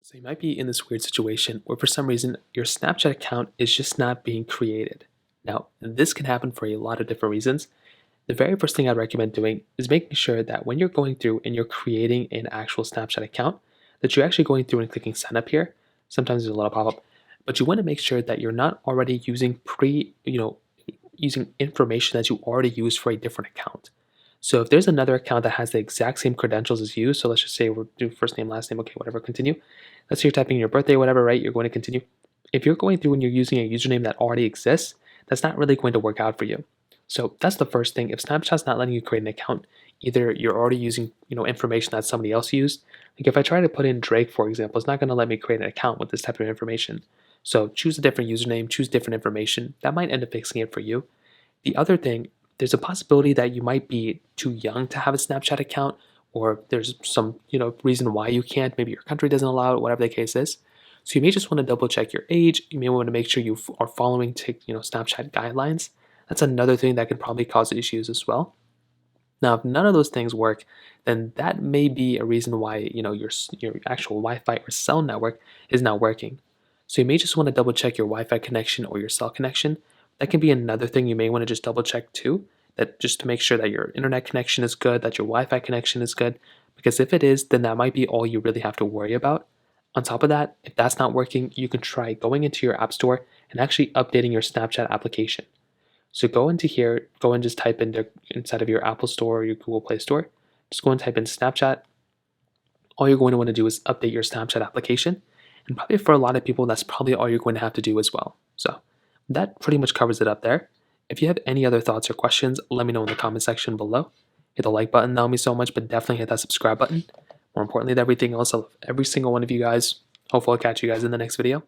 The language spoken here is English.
So you might be in this weird situation where for some reason your Snapchat account is just not being created. Now, this can happen for a lot of different reasons. The very first thing I'd recommend doing is making sure that when you're going through and you're creating an actual Snapchat account, that you're actually going through and clicking sign up here. Sometimes there's a little pop-up, but you want to make sure that you're not already using using information that you already use for a different account. So if there's another account that has the exact same credentials as you, so let's just say we're doing first name, last name, okay, whatever, continue. Let's say you're typing in your birthday, whatever, right? You're going to continue. If you're going through and you're using a username that already exists, that's not really going to work out for you. So that's the first thing. If Snapchat's not letting you create an account, either you're already using information that somebody else used. Like if I try to put in Drake, for example, it's not going to let me create an account with this type of information. So choose a different username, choose different information. That might end up fixing it for you. The other thing, there's a possibility that you might be too young to have a Snapchat account, or there's some reason why you can't. Maybe your country doesn't allow it, whatever the case is. So you may just want to double check your age. You may want to make sure you are following Snapchat guidelines. That's another thing that can probably cause issues as well. Now, if none of those things work, then that may be a reason why your actual Wi-Fi or cell network is not working. So you may just want to double check your Wi-Fi connection or your cell connection. That can be another thing you may want to just double check too, that just to make sure that your internet connection is good, that your Wi-Fi connection is good, because if it is, then that might be all you really have to worry about. On top of that, if that's not working, you can try going into your app store and actually updating your Snapchat application. So go into here, go and just type in inside of your Apple Store or your Google Play Store, just go and type in Snapchat. All you're going to want to do is update your Snapchat application. And probably for a lot of people, that's probably all you're going to have to do as well. So that pretty much covers it up there. If you have any other thoughts or questions, let me know in the comment section below. Hit the like button, that would mean so much, but definitely hit that subscribe button. More importantly than everything else, I love every single one of you guys. Hopefully I'll catch you guys in the next video.